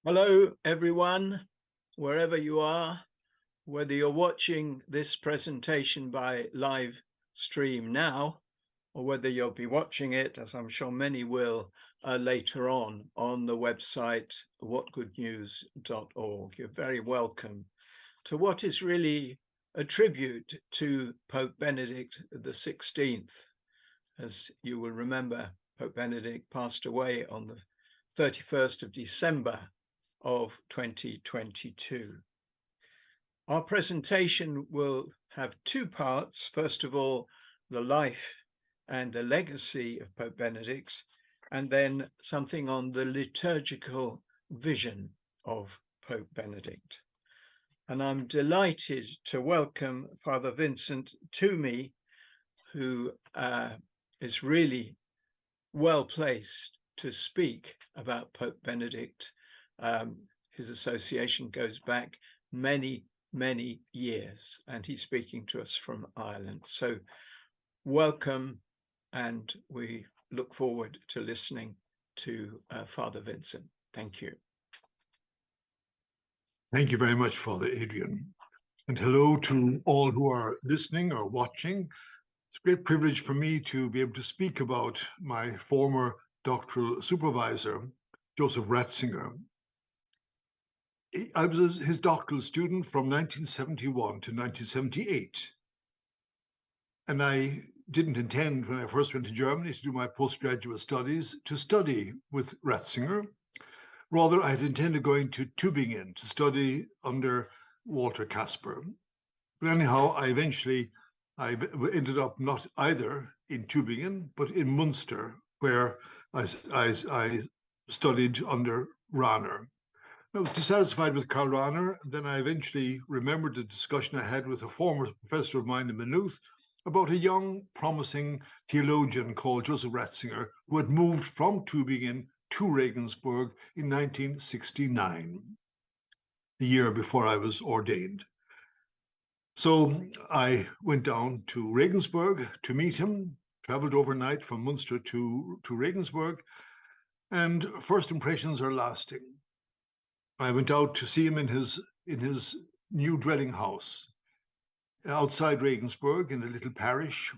Hello, everyone, wherever you are, whether you're watching this presentation by live stream now, or whether you'll be watching it, as I'm sure many will, later on the website whatgoodnews.org. You're very welcome to what is really a tribute to Pope Benedict XVI. As you will remember, Pope Benedict passed away on the 31st of December of 2022. Our presentation will have two parts. First of all, the life and the legacy of Pope Benedict, and then something on the liturgical vision of Pope Benedict. And I'm delighted to welcome Fr Vincent Twomey, who is really well placed to speak about Pope Benedict. His association goes back many, many years, and he's speaking to us from Ireland. So welcome, and we look forward to listening to Father Vincent. Thank you. Thank you very much, Father Adrian. And hello to all who are listening or watching. It's a great privilege for me to be able to speak about my former doctoral supervisor, Joseph Ratzinger. I was his doctoral student from 1971 to 1978. And I didn't intend, when I first went to Germany to do my postgraduate studies, to study with Ratzinger. Rather, I had intended going to Tübingen to study under Walter Kasper. But anyhow, I ended up not either in Tübingen, but in Munster, where I studied under Rahner. I was dissatisfied with Karl Rahner, and then I eventually remembered the discussion I had with a former professor of mine in Maynooth about a young, promising theologian called Joseph Ratzinger, who had moved from Tübingen to Regensburg in 1969, the year before I was ordained. So I went down to Regensburg to meet him, traveled overnight from Munster to Regensburg, and first impressions are lasting. I went out to see him in his new dwelling house outside Regensburg in a little parish,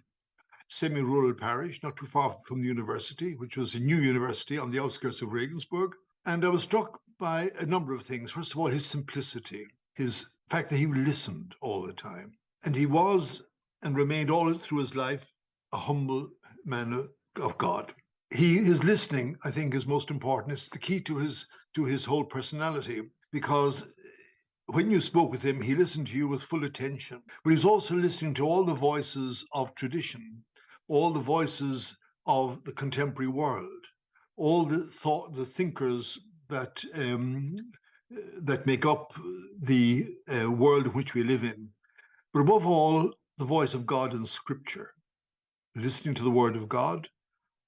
semi-rural parish, not too far from the university, which was a new university on the outskirts of Regensburg. And I was struck by a number of things. First of all, his simplicity, his fact that he listened all the time. And he was and remained all through his life a humble man of God. His listening, I think, is most important. It's the key to his whole personality, because when you spoke with him, he listened to you with full attention. But he was also listening to all the voices of tradition, all the voices of the contemporary world, all the thinkers that make up the world in which we live in. But above all, the voice of God in Scripture, listening to the Word of God,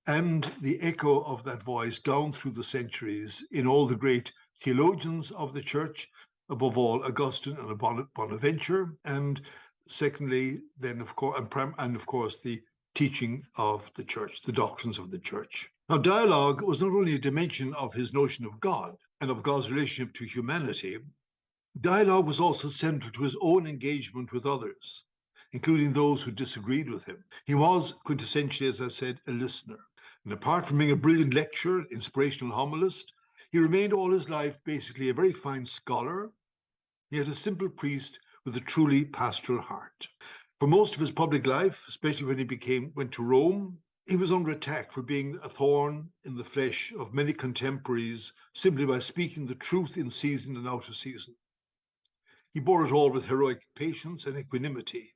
and the echo of that voice down through the centuries in all the great theologians of the Church, above all Augustine and Bonaventure, and secondly, then of course, the teaching of the Church, the doctrines of the Church. Now, dialogue was not only a dimension of his notion of God and of God's relationship to humanity. Dialogue was also central to his own engagement with others, including those who disagreed with him. He was quintessentially, as I said, a listener. And apart from being a brilliant lecturer, inspirational homilist, he remained all his life basically a very fine scholar, yet a simple priest with a truly pastoral heart. For most of his public life, especially when he went to Rome, he was under attack for being a thorn in the flesh of many contemporaries simply by speaking the truth in season and out of season. He bore it all with heroic patience and equanimity,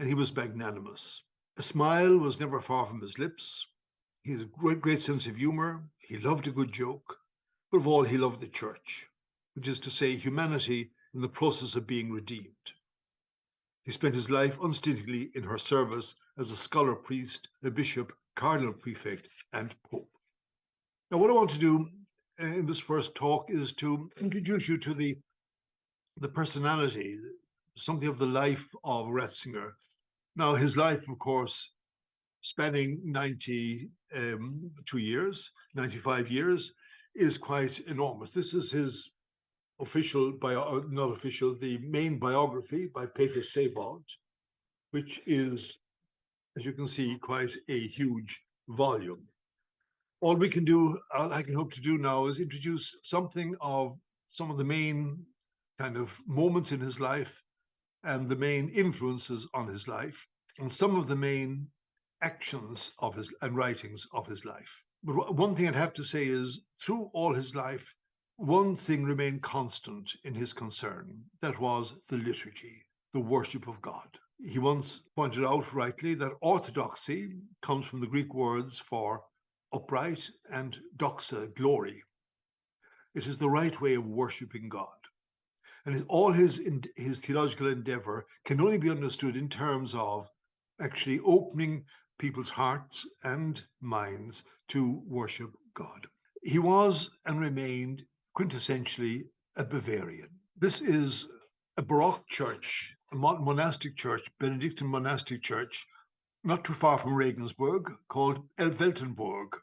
and he was magnanimous. A smile was never far from his lips. He had a great sense of humor. He loved a good joke. But of all, he loved the Church, which is to say humanity in the process of being redeemed. He spent his life unstintedly in her service as a scholar priest, a bishop, cardinal prefect, and pope. Now, what I want to do in this first talk is to introduce you to the personality, something of the life of Ratzinger. Now, his life, of course, spanning 95 years, is quite enormous. This is his official, not official, the main biography by Pater Sebald, which is, as you can see, quite a huge volume. All we can do, all I can hope to do now, is introduce some of the main kind of moments in his life and the main influences on his life, and some of the main actions of his and writings of his life. But one thing I'd have to say is, through all his life, one thing remained constant in his concern. That was the liturgy, the worship of God. He once pointed out rightly that orthodoxy comes from the Greek words for upright and doxa, glory. It is the right way of worshiping God. And all his theological endeavor can only be understood in terms of actually opening people's hearts and minds to worship God. He was and remained quintessentially a Bavarian. This is a Baroque church, a monastic church, Benedictine monastic church, not too far from Regensburg, called Weltenburg.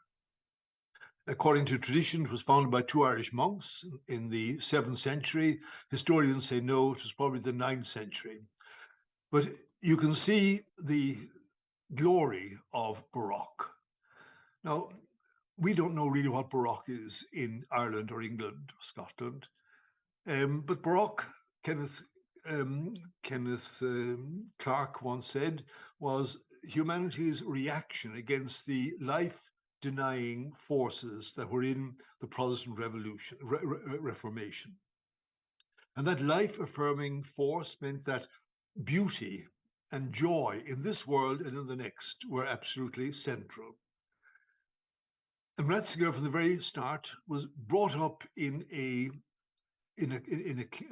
According to tradition, it was founded by two Irish monks in the 7th century. Historians say no, it was probably the 9th century. But you can see the glory of Baroque. Now, we don't know really what Baroque is in Ireland or England or Scotland, but Baroque, Kenneth Clark once said, was humanity's reaction against the life-denying forces that were in the Protestant Revolution, Reformation. And that life-affirming force meant that beauty and joy in this world and in the next were absolutely central. And Ratzinger, from the very start, was brought up in a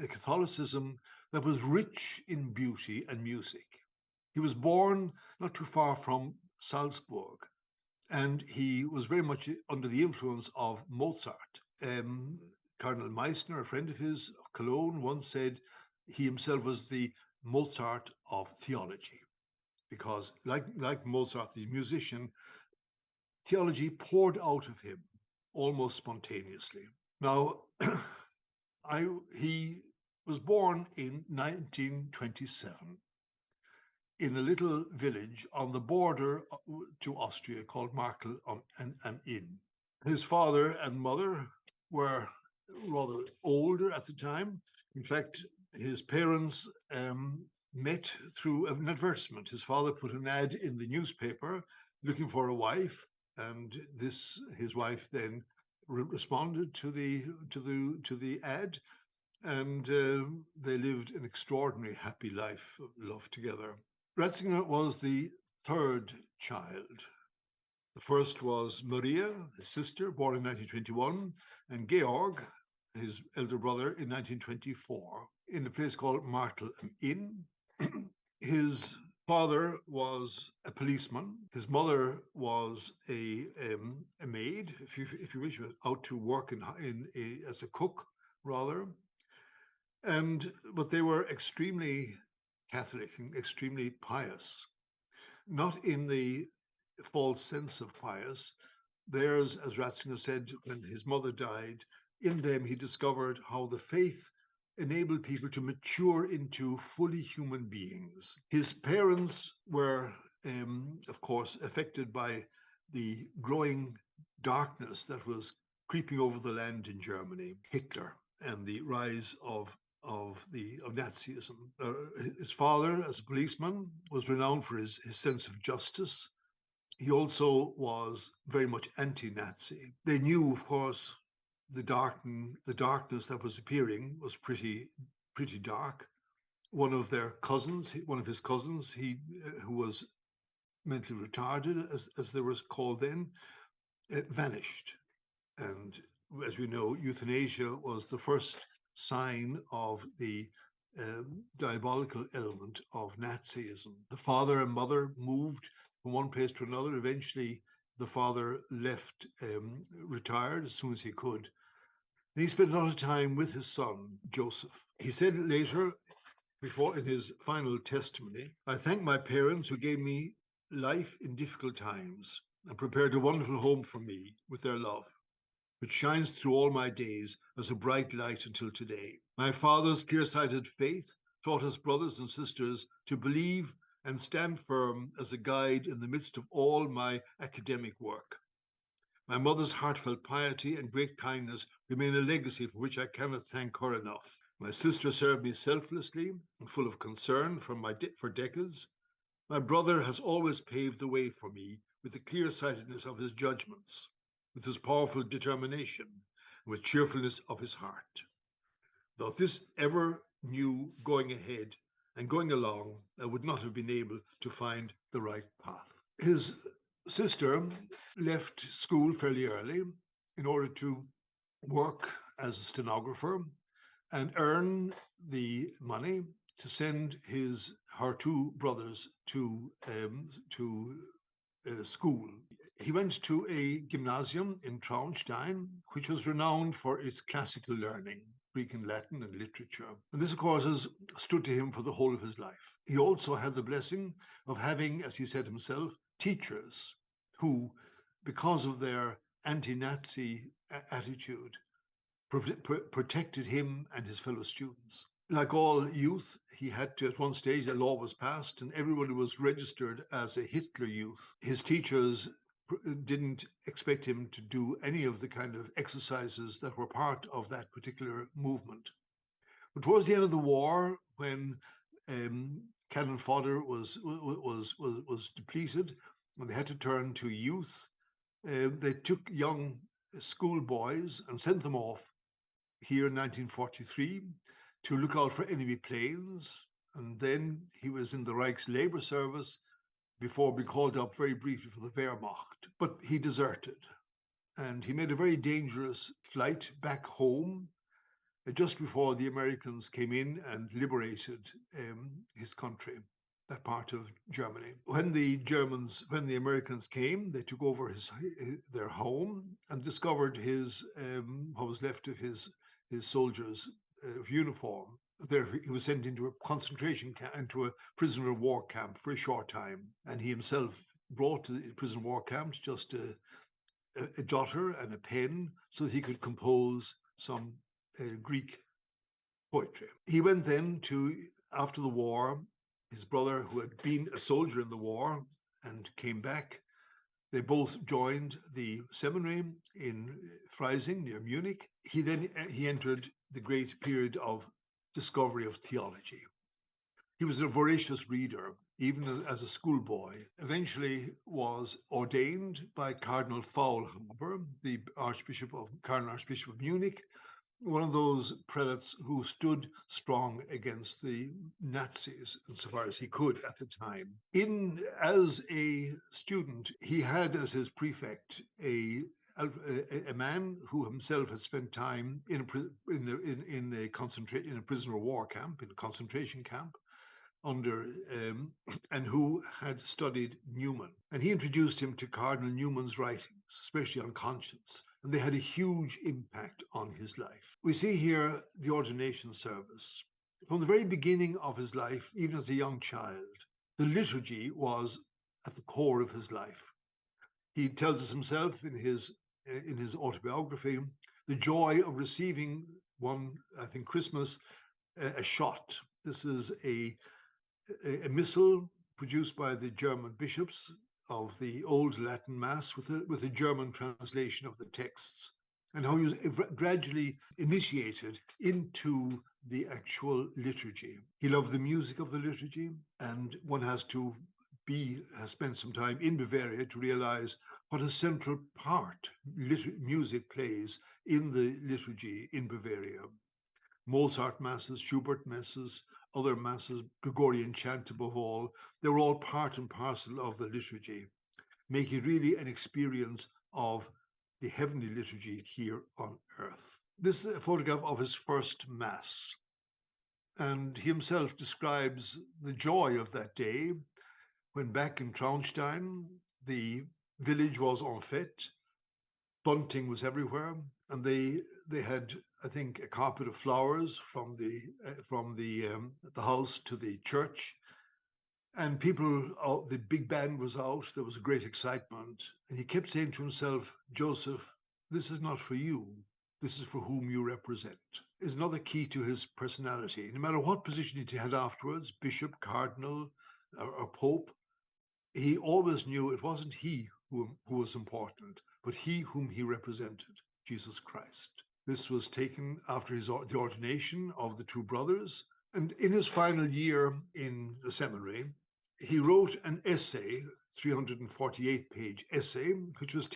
Catholicism that was rich in beauty and music. He was born not too far from Salzburg, and he was very much under the influence of Mozart. Cardinal Meissner, a friend of his, of Cologne, once said he himself was the Mozart of theology, because like Mozart, the musician, theology poured out of him almost spontaneously. Now, he was born in 1927 in a little village on the border to Austria called Markel am Inn. His father and mother were rather older at the time. In fact, his parents met through an advertisement. His father put an ad in the newspaper looking for a wife, and his wife then responded to the ad, and they lived an extraordinarily happy life of love together. Ratzinger was the third child. The first was Maria, his sister, born in 1921, and Georg, his elder brother, in 1924, in a place called Martel am Inn. His father was a policeman. His mother was a maid, if you wish, out to work as a cook, rather. But they were extremely Catholic and extremely pious, not in the false sense of pious. Theirs, as Ratzinger said, when his mother died, in them he discovered how the faith enabled people to mature into fully human beings. His parents were, of course, affected by the growing darkness that was creeping over the land in Germany, Hitler, and the rise of Nazism. His father, as a policeman, was renowned for his sense of justice. He also was very much anti-Nazi. They knew, of course, the darkness that was appearing was pretty dark. One of his cousins, who was mentally retarded, as they were called then, vanished. And as we know, euthanasia was the first sign of the diabolical element of Nazism. The father and mother moved from one place to another. Eventually, the father left, retired as soon as he could. And he spent a lot of time with his son, Joseph. He said later, in his final testimony, "I thank my parents who gave me life in difficult times and prepared a wonderful home for me with their love. which shines through all my days as a bright light until today. My father's clear-sighted faith taught us brothers and sisters to believe and stand firm as a guide in the midst of all my academic work. My mother's heartfelt piety and great kindness remain a legacy for which I cannot thank her enough. My sister served me selflessly and full of concern for decades. My brother has always paved the way for me with the clear-sightedness of his judgments, with his powerful determination, and with cheerfulness of his heart. Without this ever new going ahead and going along, I would not have been able to find the right path. His sister left school fairly early in order to work as a stenographer and earn the money to send her two brothers to school. He went to a gymnasium in Traunstein, which was renowned for its classical learning, Greek and Latin and literature. And this, of course, has stood to him for the whole of his life. He also had the blessing of having, as he said himself, teachers who, because of their anti-Nazi attitude, protected him and his fellow students. Like all youth, he had to, at one stage, a law was passed and everybody was registered as a Hitler youth. His teachers didn't expect him to do any of the kind of exercises that were part of that particular movement. But towards the end of the war, when cannon fodder was depleted and they had to turn to youth, they took young schoolboys and sent them off here in 1943 to look out for enemy planes. And then he was in the Reich's labor service before being called up very briefly for the Wehrmacht. But he deserted and he made a very dangerous flight back home just before the Americans came in and liberated his country, that part of Germany. When the Americans came, they took over their home and discovered what was left of his soldiers' uniform. There, he was sent into a concentration camp, into a prisoner of war camp for a short time, and he himself brought to the prison of war camp just a jotter and a pen so that he could compose some Greek poetry. He went then to, after the war, his brother, who had been a soldier in the war and came back, they both joined the seminary in Freising near Munich. He entered the great period of discovery of theology. He was a voracious reader, even as a schoolboy. Eventually was ordained by Cardinal Faulhaber, the Cardinal Archbishop of Munich, one of those prelates who stood strong against the Nazis insofar as he could at the time. As a student, he had as his prefect a man who himself had spent time in a prisoner of war camp, in a concentration camp, and who had studied Newman. And he introduced him to Cardinal Newman's writings, especially on conscience, and they had a huge impact on his life. We see here the ordination service. From the very beginning of his life, even as a young child, the liturgy was at the core of his life. He tells us himself in his autobiography, the joy of receiving Christmas, a shot. This is a missal produced by the German bishops of the old Latin Mass with a German translation of the texts, and how he was gradually initiated into the actual liturgy. He loved the music of the liturgy, and one has to spend some time in Bavaria to realize what a central part music plays in the liturgy in Bavaria. Mozart masses, Schubert masses, other masses, Gregorian chant above all, they were all part and parcel of the liturgy, making it really an experience of the heavenly liturgy here on earth. This is a photograph of his first Mass, and he himself describes the joy of that day when back in Traunstein, the village was en fête, bunting was everywhere, and they had, I think, a carpet of flowers from the house to the church, and people, the big band was out. There was a great excitement, and he kept saying to himself, Joseph, this is not for you. This is for whom you represent, is another key to his personality. No matter what position he had afterwards, bishop, cardinal, or pope, he always knew it wasn't he who was important, but he whom he represented, Jesus Christ. This was taken after the ordination of the two brothers. And in his final year in the seminary, he wrote an essay, 348-page essay, which was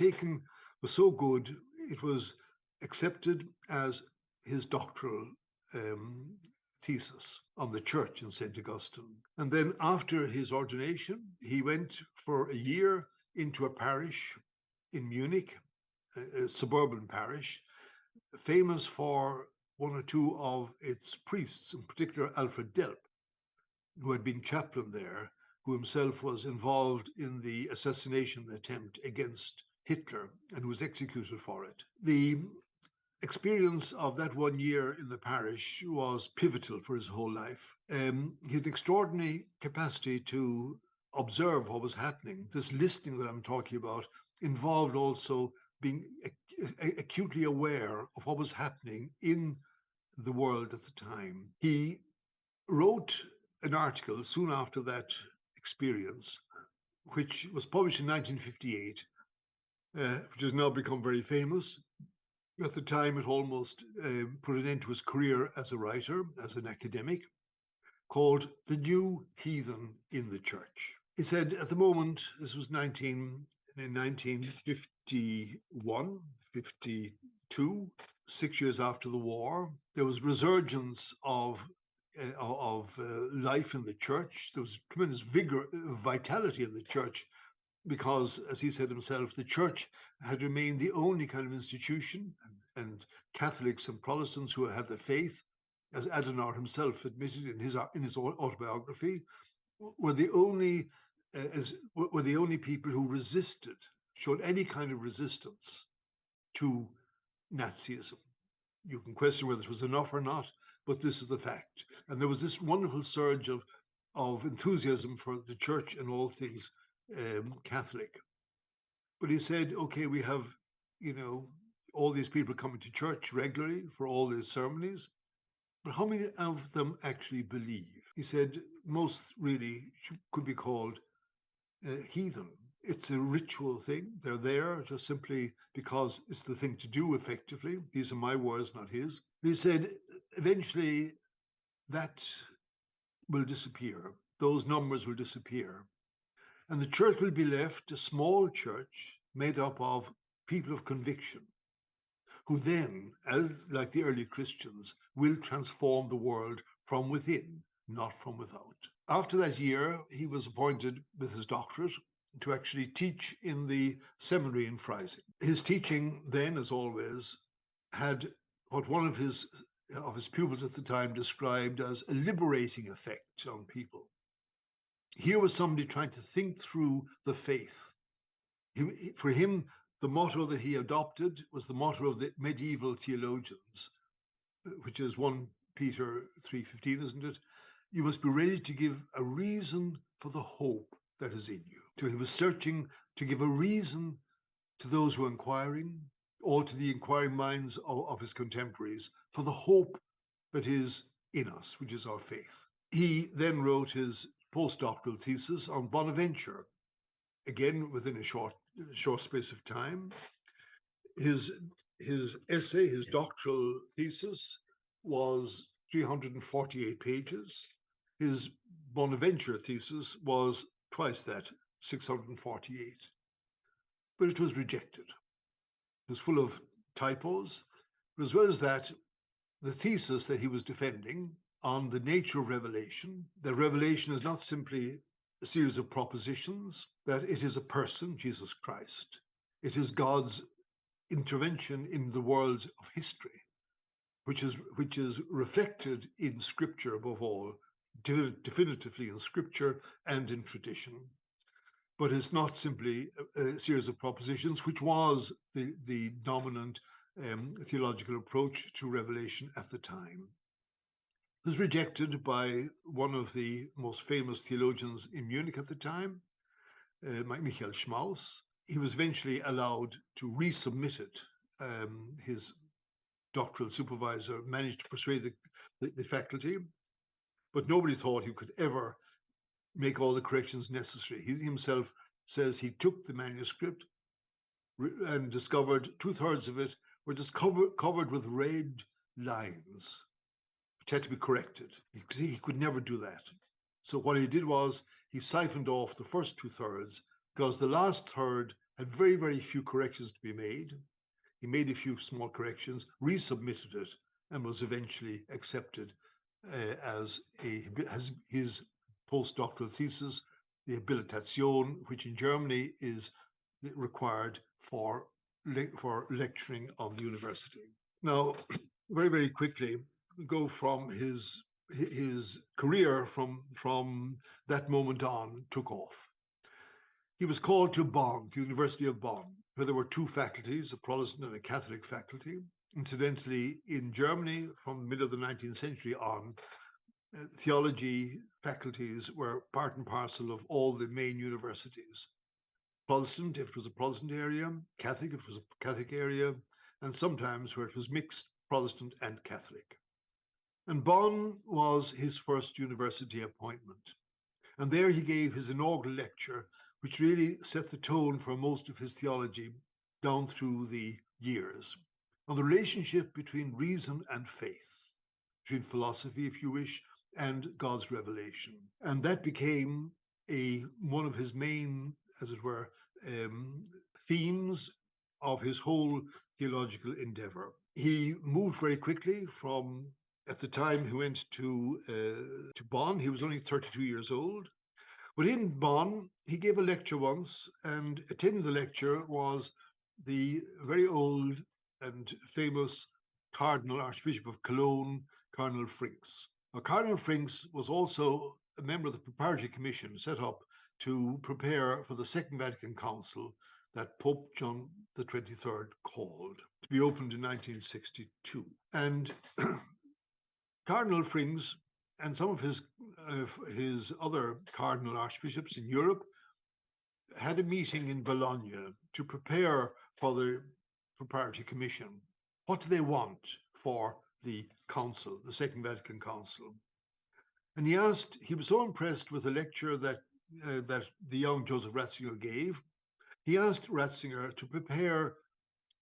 so good, it was accepted as his doctoral thesis on the church in St. Augustine. And then after his ordination, he went for a year into a parish in Munich, a suburban parish, famous for one or two of its priests, in particular Alfred Delp, who had been chaplain there, who himself was involved in the assassination attempt against Hitler and was executed for it. The experience of that 1 year in the parish was pivotal for his whole life. He had an extraordinary capacity to observe what was happening. This listening that I'm talking about involved also being acutely aware of what was happening in the world at the time. He wrote an article soon after that experience, which was published in 1958, which has now become very famous. At the time, it almost put an end to his career as a writer, as an academic, called The New Heathen in the Church. He said at the moment, this was in 1951, 52, 6 years after the war, there was resurgence of life in the church. There was tremendous vigor, vitality in the church, because, as he said himself, the church had remained the only kind of institution, and Catholics and Protestants who had the faith, as Adenauer himself admitted in his autobiography, were the only people who resisted, showed any kind of resistance to Nazism. You can question whether it was enough or not, but this is the fact. And there was this wonderful surge of enthusiasm for the church and all things Catholic. But he said, okay, we have, all these people coming to church regularly for all these ceremonies, but how many of them actually believe? He said most really could be called heathen. It's a ritual thing. They're there just simply because it's the thing to do effectively. These are my words, not his. He said eventually that will disappear. Those numbers will disappear. And the church will be left, a small church made up of people of conviction, who then, as like the early Christians, will transform the world from within, not from without. After that year, he was appointed with his doctorate to actually teach in the seminary in Freising. His teaching then, as always, had what one of his pupils at the time described as a liberating effect on people. Here was somebody trying to think through the faith. For him, the motto that he adopted was the motto of the medieval theologians, which is 1 Peter 3:15, isn't it? You must be ready to give a reason for the hope that is in you. So he was searching to give a reason to those who are inquiring, or to the inquiring minds of his contemporaries, for the hope that is in us, which is our faith. He then wrote his postdoctoral thesis on Bonaventure, again within a short space of time. His essay, his doctoral thesis, was 348 pages. His Bonaventure thesis was twice that, 648. But it was rejected. It was full of typos. But as well as that, the thesis that he was defending on the nature of revelation, that revelation is not simply a series of propositions, that it is a person, Jesus Christ. It is God's intervention in the world of history, which is reflected in Scripture above all, definitively in Scripture and in tradition. But it's not simply a series of propositions, which was the dominant theological approach to revelation at the time. It was rejected by one of the most famous theologians in Munich at the time, Michael Schmaus. He was eventually allowed to resubmit it his doctoral supervisor, managed to persuade the faculty, but nobody thought he could ever make all the corrections necessary. He himself says he took the manuscript and discovered 2/3 of it were just covered with red lines, which had to be corrected. He could never do that. So what he did was he siphoned off the first 2/3 because the last third had very, very few corrections to be made. He made a few small corrections, resubmitted it, and was eventually accepted as his postdoctoral thesis, the Habilitation, which in Germany is required for lecturing on the university. Now, very, very quickly, go from his career from that moment on took off. He was called to Bonn, the University of Bonn, where there were two faculties, a Protestant and a Catholic faculty. Incidentally, in Germany, from the middle of the 19th century on, theology faculties were part and parcel of all the main universities. Protestant, if it was a Protestant area, Catholic, if it was a Catholic area, and sometimes where it was mixed Protestant and Catholic. And Bonn was his first university appointment. And there he gave his inaugural lecture, which really set the tone for most of his theology down through the years, on the relationship between reason and faith, between philosophy, if you wish, and God's revelation. And that became one of his main, as it were, themes of his whole theological endeavor. He moved very quickly from, at the time he went to Bonn, he was only 32 years old. But in Bonn, he gave a lecture once, and attending the lecture was the very old and famous Cardinal Archbishop of Cologne, Cardinal Frings. Now, Cardinal Frings was also a member of the Preparatory Commission set up to prepare for the Second Vatican Council that Pope John the 23rd called, to be opened in 1962. And Cardinal Frings and some of his other cardinal archbishops in Europe had a meeting in Bologna to prepare for the Preparatory Commission. What do they want for the council, the Second Vatican Council? And he was so impressed with the lecture that the young Joseph Ratzinger gave, he asked Ratzinger to prepare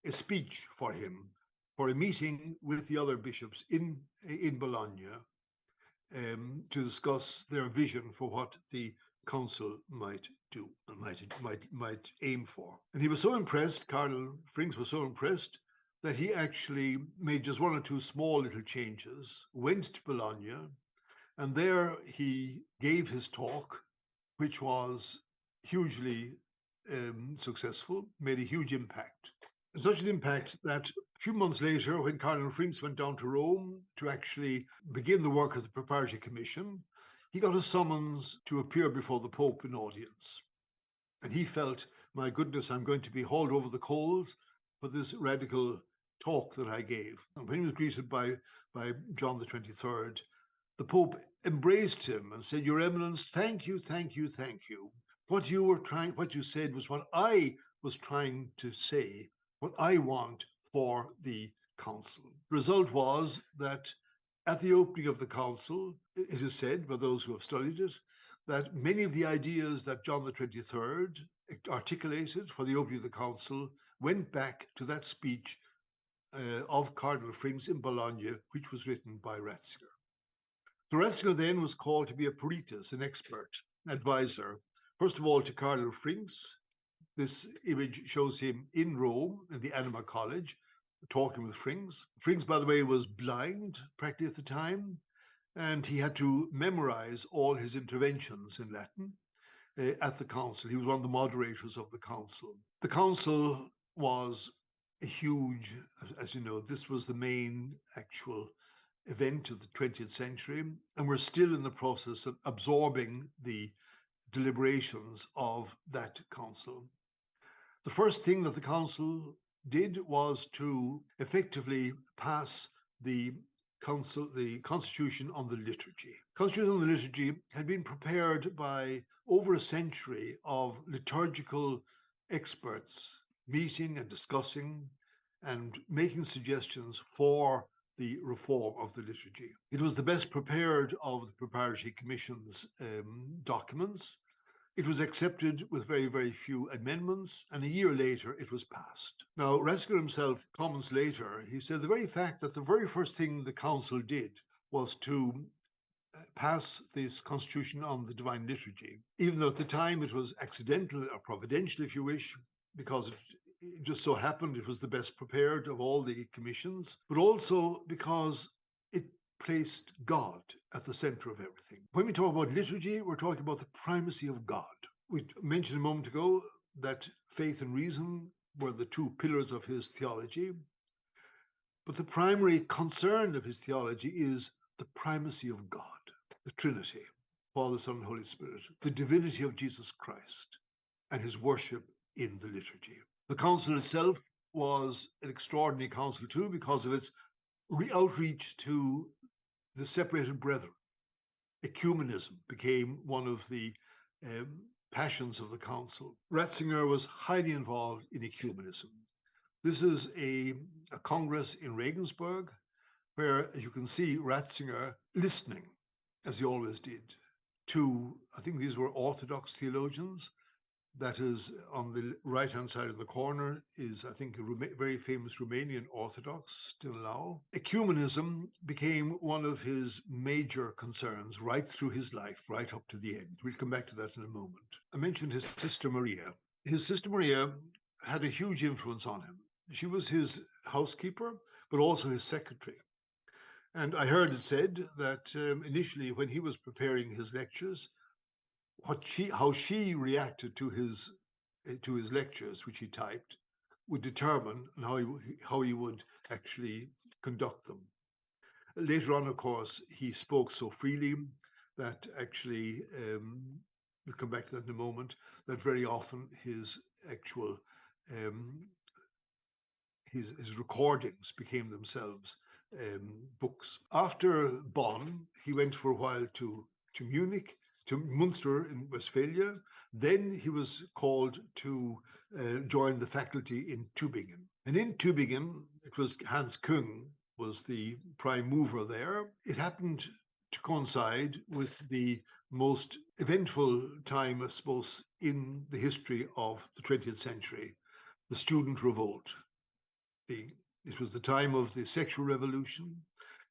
a speech for him for a meeting with the other bishops in Bologna, to discuss their vision for what the council might do and might aim for. And he was so impressed, Cardinal Frings was so impressed, that he actually made just one or two small little changes, went to Bologna, and there he gave his talk, which was hugely successful, made a huge impact. Such an impact that a few months later, when Cardinal Frings went down to Rome to actually begin the work of the Preparatory Commission, he got a summons to appear before the Pope in audience. And he felt, my goodness, I'm going to be hauled over the coals for this radical talk that I gave. And when he was greeted by John the 23rd, the Pope embraced him and said, Your Eminence, thank you, thank you, thank you. What you said was what I was trying to say, what I want for the council. The result was that at the opening of the council, it is said by those who have studied it, that many of the ideas that John the 23rd articulated for the opening of the council went back to that speech of Cardinal Frings in Bologna, which was written by Ratzinger. So Ratzinger then was called to be a peritus, an expert, advisor, first of all to Cardinal Frings. This image shows him in Rome, in the Anima College, talking with Frings. Frings, by the way, was blind practically at the time, and he had to memorize all his interventions in Latin at the council. He was one of the moderators of the council. The council was a huge, as you know, this was the main actual event of the 20th century, and we're still in the process of absorbing the deliberations of that council. The first thing that the council did was to effectively pass the Constitution on the Liturgy. Constitution on the Liturgy had been prepared by over a century of liturgical experts meeting and discussing and making suggestions for the reform of the liturgy. It was the best prepared of the Preparatory Commission's documents. It was accepted with very, very few amendments, and a year later it was passed. Now, Ratzinger himself comments later, he said the very fact that the very first thing the council did was to pass this constitution on the divine liturgy, even though at the time it was accidental or providential, if you wish, because it just so happened it was the best prepared of all the commissions, but also because it placed God at the center of everything. When we talk about liturgy, we're talking about the primacy of God. We mentioned a moment ago that faith and reason were the two pillars of his theology, but the primary concern of his theology is the primacy of God, the Trinity, Father, Son, and Holy Spirit, the divinity of Jesus Christ, and his worship in the liturgy. The council itself was an extraordinary council too, because of its outreach to the separated brethren. Ecumenism became one of the passions of the council. Ratzinger was highly involved in ecumenism. This is a congress in Regensburg, where, as you can see, Ratzinger listening, as he always did, to, I think these were Orthodox theologians. That is, on the right-hand side of the corner is, I think, a very famous Romanian Orthodox, still now. Ecumenism became one of his major concerns right through his life, right up to the end. We'll come back to that in a moment. I mentioned his sister Maria. His sister Maria had a huge influence on him. She was his housekeeper, but also his secretary. And I heard it said that initially, when he was preparing his lectures, how she reacted to his lectures, which he typed, would determine how he would actually conduct them. Later on, of course, he spoke so freely that actually, we'll come back to that in a moment, that very often his actual his recordings became themselves books. After Bonn, he went for a while to Munich, to Munster in Westphalia. Then he was called to join the faculty in Tübingen. And in Tübingen, it was Hans Küng was the prime mover there. It happened to coincide with the most eventful time, I suppose, in the history of the 20th century, the student revolt. It was the time of the sexual revolution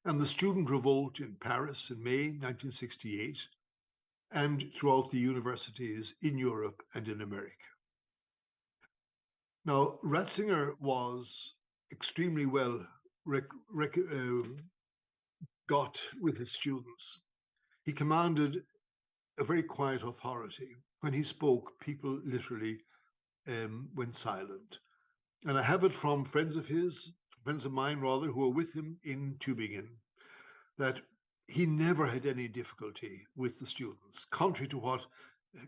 and the student revolt in Paris in May 1968, and throughout the universities in Europe and in America. Now, Ratzinger was extremely well got with his students. He commanded a very quiet authority. When he spoke, people literally went silent. And I have it from friends of mine rather, who were with him in Tübingen, that he never had any difficulty with the students, contrary to what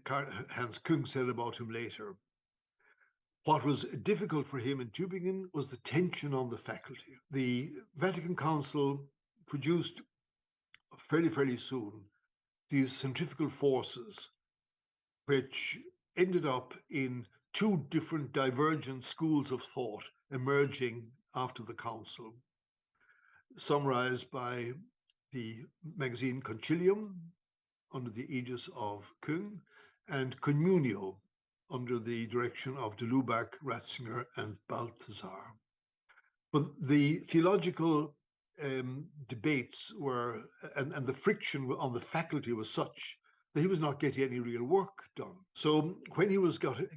Hans Küng said about him later. What was difficult for him in Tübingen was the tension on the faculty. The Vatican Council produced fairly soon these centrifugal forces, which ended up in two different divergent schools of thought emerging after the council, summarized by the magazine Concilium under the aegis of Küng, and Communio under the direction of de Lubac, Ratzinger, and Balthasar. But the theological debates were, and the friction on the faculty was such that he was not getting any real work done. So when he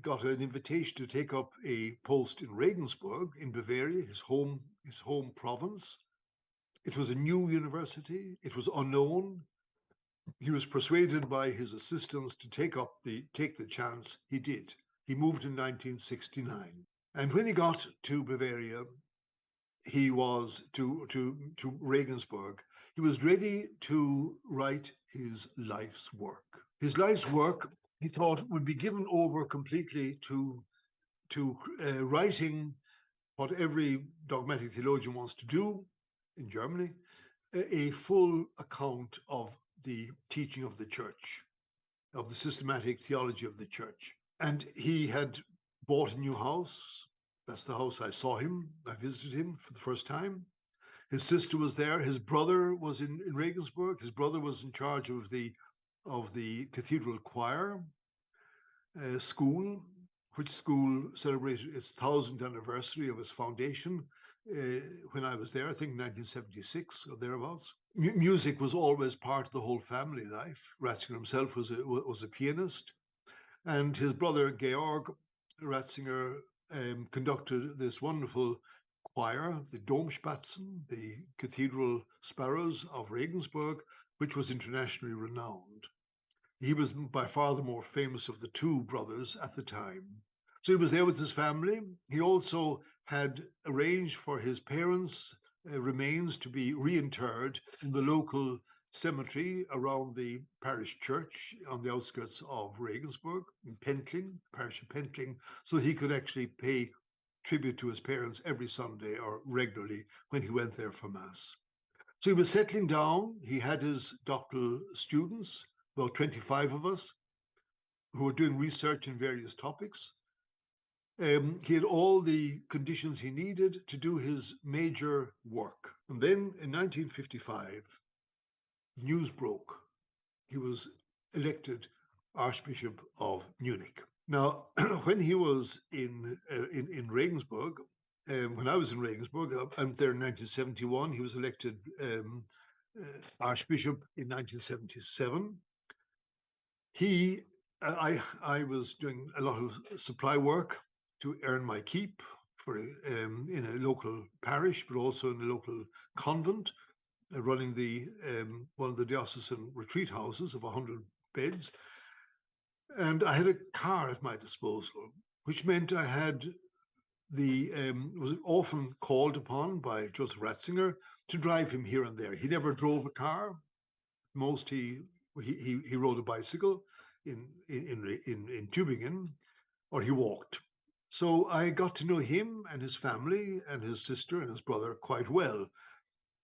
got an invitation to take up a post in Regensburg in Bavaria, his home province, it was a new university, it was unknown. He was persuaded by his assistants to take the chance. He did. He moved in 1969. And when he got to Bavaria, he was to Regensburg, he was ready to write his life's work. His life's work, he thought, would be given over completely to writing what every dogmatic theologian wants to do in Germany, a full account of the teaching of the church, of the systematic theology of the church. And he had bought a new house, That's the house I saw him. I visited him for the first time. His sister was there. His brother was in Regensburg. His brother was in charge of the cathedral choir school, which school celebrated its 1,000th anniversary of its foundation when I was there, I think 1976 or thereabouts. Music was always part of the whole family life. Ratzinger himself was a pianist, and his brother Georg Ratzinger conducted this wonderful choir, the Domspatzen, the cathedral sparrows of Regensburg, which was internationally renowned. He was by far the more famous of the two brothers at the time. So he was there with his family. He also had arranged for his parents' remains to be reinterred in the local cemetery around the parish church on the outskirts of Regensburg, in Pentling, parish of Pentling, so he could actually pay tribute to his parents every Sunday or regularly when he went there for Mass. So he was settling down. He had his doctoral students, about 25 of us, who were doing research in various topics. He had all the conditions he needed to do his major work. And then in 1955, news broke. He was elected Archbishop of Munich. Now, when he was in Regensburg, when I was in Regensburg, I'm there in 1971. He was elected Archbishop in 1977. I was doing a lot of supply work to earn my keep for in a local parish, but also in a local convent, running one of the diocesan retreat houses of 100 beds. And I had a car at my disposal, which meant I had was often called upon by Joseph Ratzinger to drive him here and there. He never drove a car. Most he rode a bicycle in Tübingen, or he walked. So I got to know him and his family and his sister and his brother quite well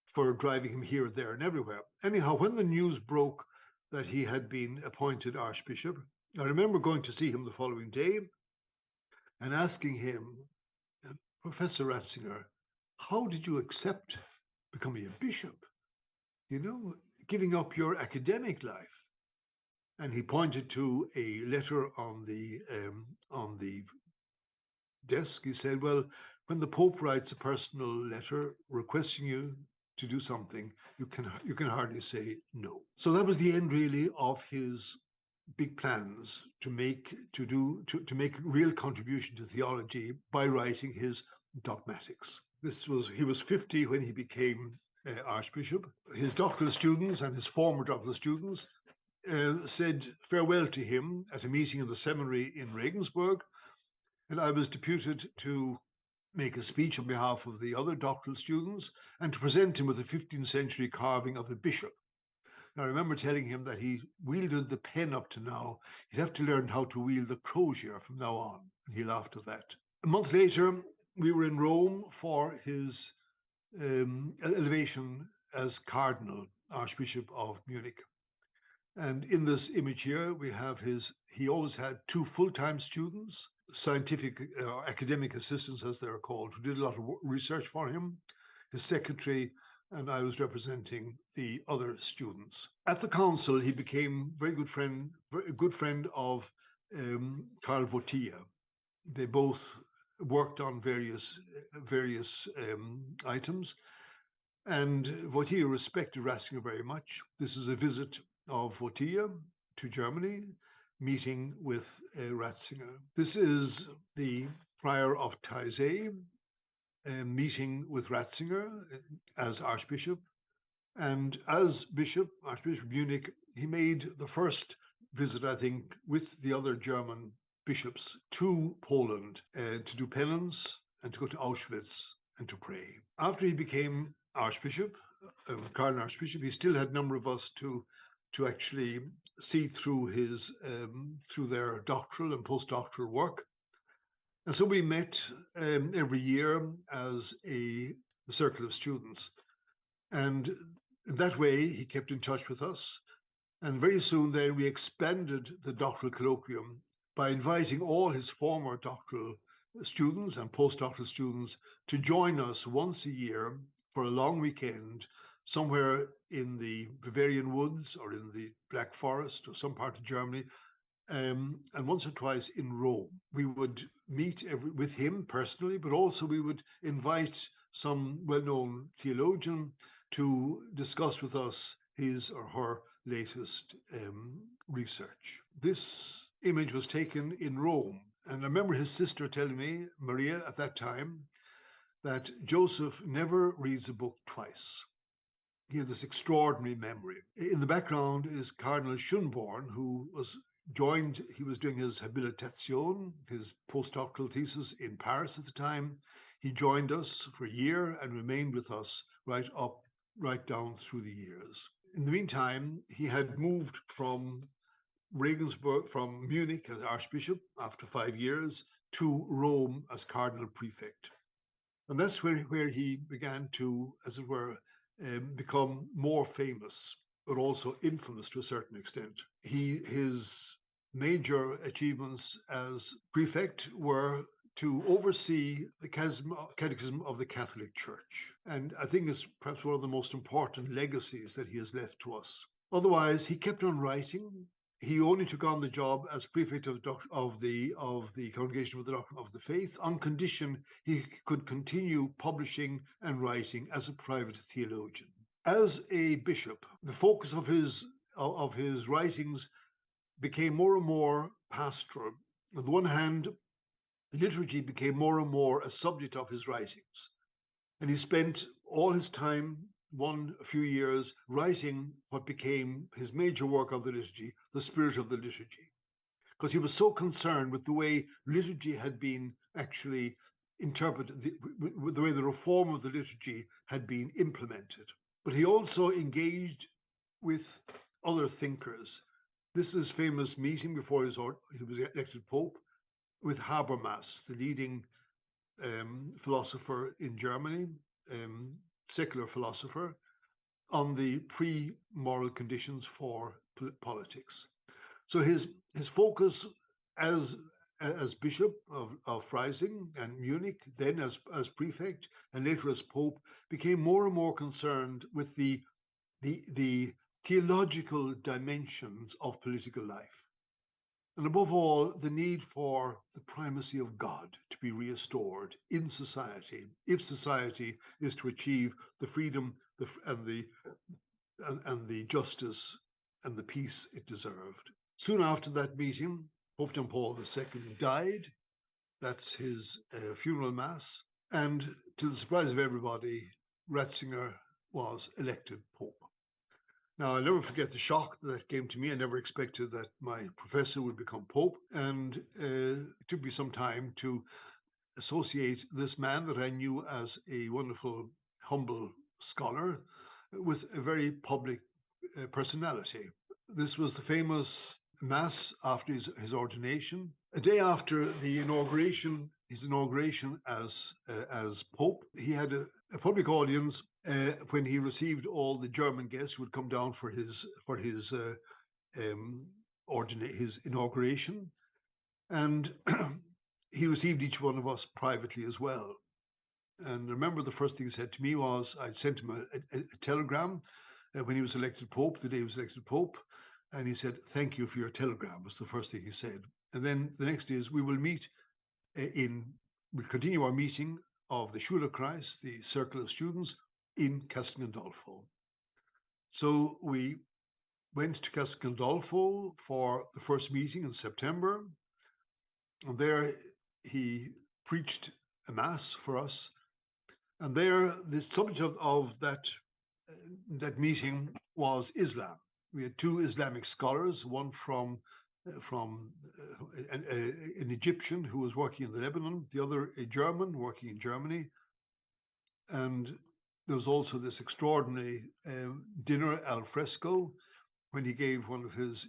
for driving him here, there, and everywhere. Anyhow, when the news broke that he had been appointed Archbishop, I remember going to see him the following day and asking him, Professor Ratzinger, how did you accept becoming a bishop? You know, giving up your academic life. And he pointed to a letter on the desk. He said, well, when the Pope writes a personal letter requesting you to do something, you can hardly say no. So that was the end, really, of his big plans to make a real contribution to theology by writing his dogmatics. He was 50 when he became Archbishop. His doctoral students and his former doctoral students said farewell to him at a meeting in the seminary in Regensburg, and I was deputed to make a speech on behalf of the other doctoral students and to present him with a 15th century carving of a bishop. And I remember telling him that he wielded the pen up to now. He'd have to learn how to wield the crosier from now on. And he laughed at that. A month later, we were in Rome for his elevation as Cardinal, Archbishop of Munich. And in this image here, we have he always had two full-time students, scientific academic assistants, as they're called, who did a lot of research for him, his secretary, and I was representing the other students. At the council, he became a very good friend of Karl Wojtyła. They both worked on various items, and Wojtyła respected Ratzinger very much. This is a visit of Wojtyła to Germany, meeting with Ratzinger. This is the Prior of Taizé, meeting with Ratzinger as Archbishop. And as Archbishop of Munich, he made the first visit, I think, with the other German bishops to Poland to do penance and to go to Auschwitz and to pray. After he became Archbishop, Cardinal Archbishop, he still had a number of us to actually see through through their doctoral and postdoctoral work. And so we met every year as a circle of students. And that way he kept in touch with us. And very soon then we expanded the doctoral colloquium by inviting all his former doctoral students and postdoctoral students to join us once a year for a long weekend somewhere in the Bavarian woods or in the Black Forest or some part of Germany, and once or twice in Rome. We would meet with him personally, but also we would invite some well-known theologian to discuss with us his or her latest research. This image was taken in Rome, and I remember his sister telling me, Maria, at that time, that Joseph never reads a book twice. He had this extraordinary memory. In the background is Cardinal Schönborn, who was he was doing his habilitation, his postdoctoral thesis in Paris at the time. He joined us for a year and remained with us right down through the years. In the meantime, he had moved from Regensburg, from Munich as archbishop after 5 years to Rome as cardinal prefect. And that's where he began to, as it were, become more famous, but also infamous to a certain extent. His major achievements as prefect were to oversee the catechism of the Catholic Church. And I think it's perhaps one of the most important legacies that he has left to us. Otherwise, he kept on writing. He only took on the job as prefect of the Congregation of the Doctrine of the Faith on condition he could continue publishing and writing as a private theologian. As a bishop, the focus of his writings became more and more pastoral. On the one hand, liturgy became more and more a subject of his writings, and he spent all his time, a few years, writing what became his major work of the liturgy, The Spirit of the Liturgy, because he was so concerned with the way liturgy had been actually interpreted, with the way the reform of the liturgy had been implemented. But he also engaged with other thinkers. This is his famous meeting before he was elected Pope with Habermas, the leading philosopher in Germany, secular philosopher, on the pre-moral conditions for politics. So his focus as bishop of Freising and Munich, then as prefect, and later as pope, became more and more concerned with the theological dimensions of political life. And above all, the need for the primacy of God to be restored in society, if society is to achieve the freedom and the justice and the peace it deserved. Soon after that meeting, Pope John Paul II died. That's his funeral mass. And to the surprise of everybody, Ratzinger was elected Pope. Now, I'll never forget the shock that came to me. I never expected that my professor would become Pope. And it took me some time to associate this man that I knew as a wonderful, humble scholar with a very public personality. This was the famous Mass after his ordination. A day after his inauguration as Pope, he had a public audience when he received all the German guests who would come down for his inauguration, and he received each one of us privately as well. And I remember the first thing he said to me was, I sent him a telegram when he was elected Pope, the day he was elected Pope, and he said, "Thank you for your telegram," was the first thing he said. And then the next is, we'll continue our meeting of the Schülerkreis, the circle of students, in Castel Gandolfo. So we went to Castel Gandolfo for the first meeting in September. And there he preached a mass for us. And there, the subject of that meeting was Islam. We had two Islamic scholars, one from an Egyptian who was working in the Lebanon, the other a German working in Germany. And there was also this extraordinary dinner al fresco when he gave one of his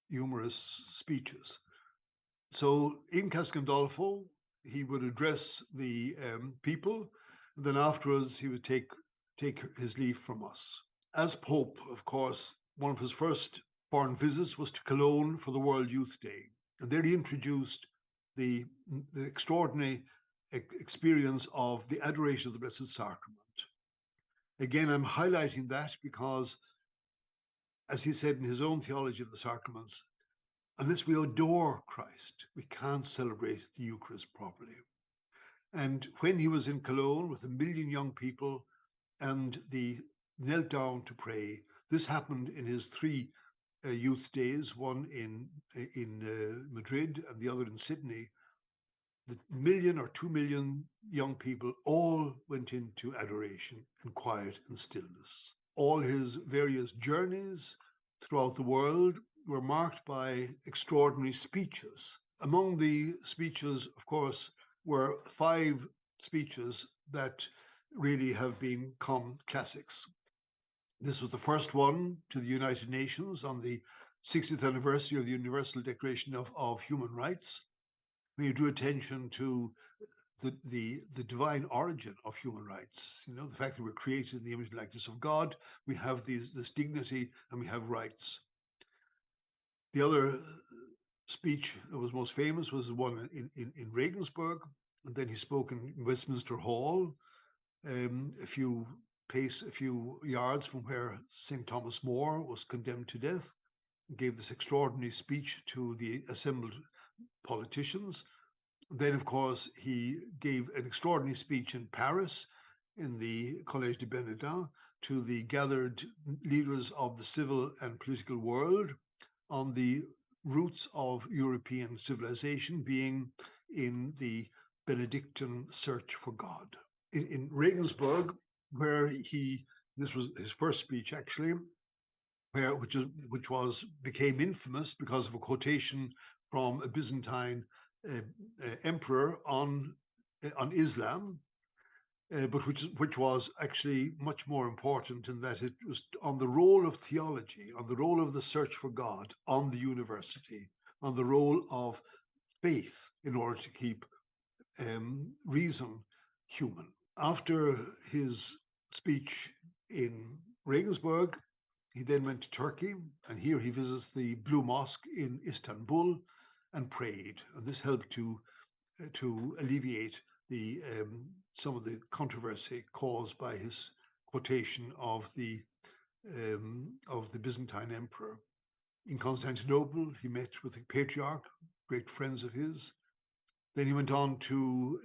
humorous speeches. So in Castel Gandolfo, he would address the people, and then afterwards he would take his leave from us. As Pope, of course, one of his first foreign visits was to Cologne for the World Youth Day. And there he introduced the extraordinary experience of the adoration of the Blessed Sacrament. Again, I'm highlighting that because, as he said in his own theology of the sacraments, unless we adore Christ, we can't celebrate the Eucharist properly. And when he was in Cologne with 1 million young people and they knelt down to pray, this happened in his 3 youth days, one in Madrid and the other in Sydney. The 1 million or 2 million young people all went into adoration and quiet and stillness. All his various journeys throughout the world were marked by extraordinary speeches. Among the speeches, of course, were 5 speeches that really have become classics. This was the first one to the United Nations on the 60th anniversary of the Universal Declaration of Human Rights, when you drew attention to the divine origin of human rights. You know, the fact that we're created in the image and likeness of God, we have this dignity and we have rights. The other speech that was most famous was the one in Regensburg, and then he spoke in Westminster Hall, a few yards from where St. Thomas More was condemned to death. He gave this extraordinary speech to the assembled politicians. Then, of course, he gave an extraordinary speech in Paris in the Collège de Bernardin to the gathered leaders of the civil and political world on the roots of European civilization being in the Benedictine search for God. In Regensburg, where this was his first speech actually, which became infamous because of a quotation from a Byzantine emperor on Islam, but which was actually much more important in that it was on the role of theology, on the role of the search for God, on the university, on the role of faith in order to keep reason human. After his speech in Regensburg, he then went to Turkey, and here he visits the Blue Mosque in Istanbul and prayed. And this helped to alleviate some of the controversy caused by his quotation of the Byzantine emperor. In Constantinople, he met with the patriarch, great friends of his. Then he went on to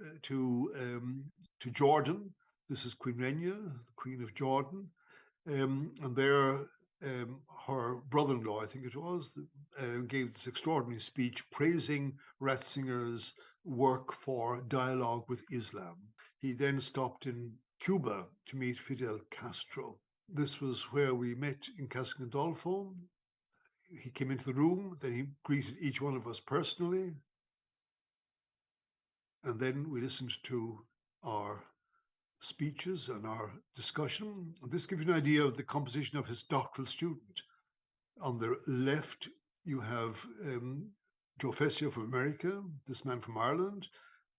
Jordan. This is Queen Rania, the Queen of Jordan, and there her brother-in-law, I think it was, gave this extraordinary speech praising Ratzinger's work for dialogue with Islam. He then stopped in Cuba to meet Fidel Castro. This was where we met in Castel Gandolfo. He came into the room, then he greeted each one of us personally, and then we listened to our speeches and our discussion. This gives you an idea of the composition of his doctoral student. On the left, you have Joe Fessio from America, this man from Ireland,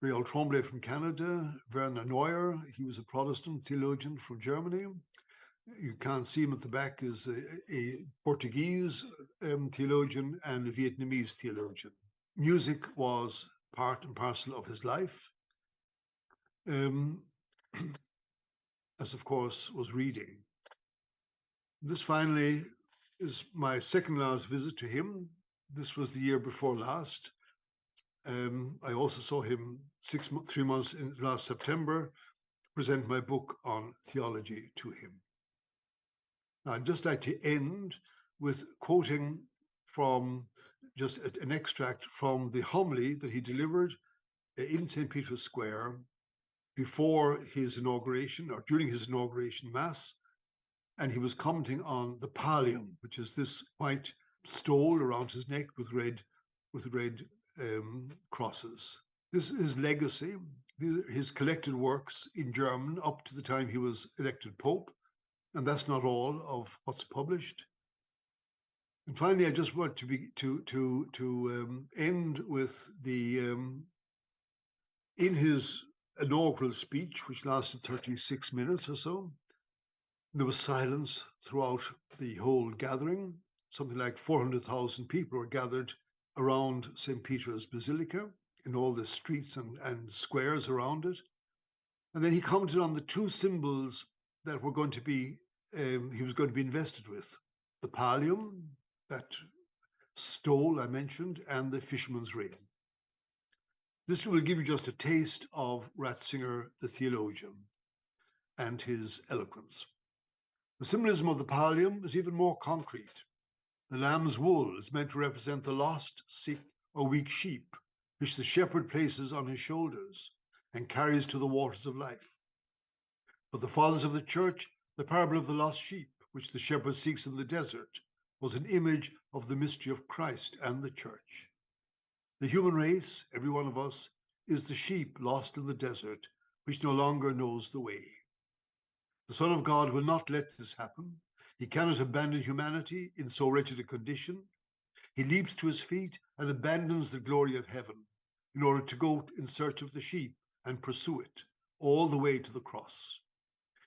Réal Tremblay from Canada, Werner Neuer, he was a Protestant theologian from Germany. You can't see him at the back, is a Portuguese theologian and a Vietnamese theologian. Music was part and parcel of his life, as of course was reading. This finally is my second last visit to him. This was the year before last. I also saw him 3 months in last September, present my book on theology to him. Now, I'd just like to end with quoting from just an extract from the homily that he delivered in St. Peter's Square before his inauguration or during his inauguration mass. And he was commenting on the pallium, which is this white stole around his neck with red crosses. This is his legacy. These are his collected works in German up to the time he was elected Pope. And that's not all of what's published. And finally, I just want to end with the in his inaugural speech, which lasted 36 minutes or so, there was silence throughout the whole gathering. Something like 400,000 people were gathered around St. Peter's Basilica. in all the streets and squares around it. And then he commented on the two symbols that were going to be, he was going to be invested with: the pallium, that stole I mentioned, and the fisherman's ring. This will give you just a taste of Ratzinger, the theologian, and his eloquence. The symbolism of the pallium is even more concrete. The lamb's wool is meant to represent the lost, sick, or weak sheep, which the shepherd places on his shoulders and carries to the waters of life. For the fathers of the church, the parable of the lost sheep, which the shepherd seeks in the desert, was an image of the mystery of Christ and the church. The human race, every one of us, is the sheep lost in the desert, which no longer knows the way. The Son of God will not let this happen. He cannot abandon humanity in so wretched a condition. He leaps to his feet and abandons the glory of heaven in order to go in search of the sheep and pursue it all the way to the cross.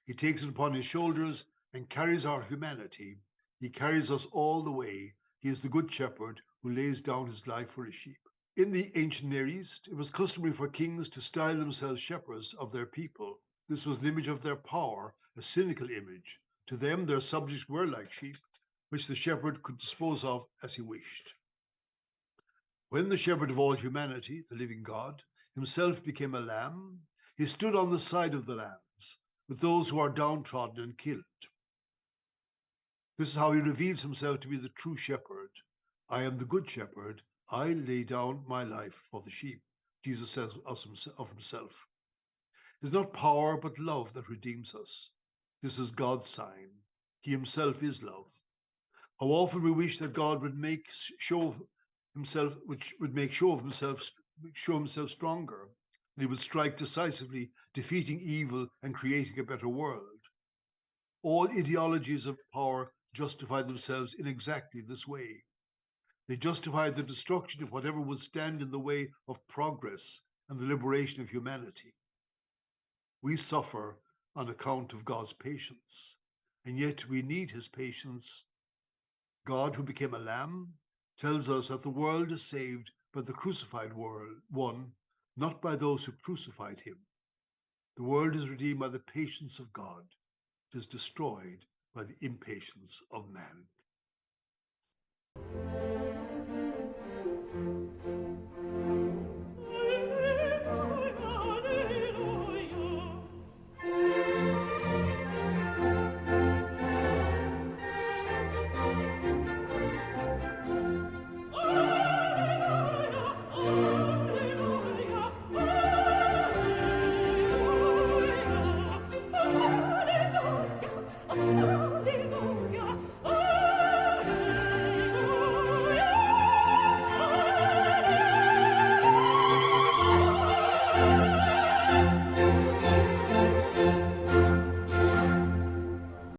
He takes it upon his shoulders and carries our humanity. He carries us all the way. He is the good shepherd who lays down his life for his sheep. In the ancient Near East, it was customary for kings to style themselves shepherds of their people. This was an image of their power, a cynical image. To them, their subjects were like sheep, which the shepherd could dispose of as he wished. When the shepherd of all humanity, the living God, himself became a lamb, he stood on the side of the lambs, with those who are downtrodden and killed. This is how he reveals himself to be the true shepherd. I am the good shepherd. I lay down my life for the sheep, Jesus says of himself. It is not power but love that redeems us. This is God's sign. He himself is love. How often we wish that God would show himself stronger, and he would strike decisively, defeating evil and creating a better world. All ideologies of power justify themselves in exactly this way. They justify the destruction of whatever would stand in the way of progress and the liberation of humanity. We suffer on account of God's patience, and yet we need his patience. God, who became a lamb, tells us that the world is saved by the crucified one, not by those who crucified him. The world is redeemed by the patience of God. It is destroyed by the impatience of man.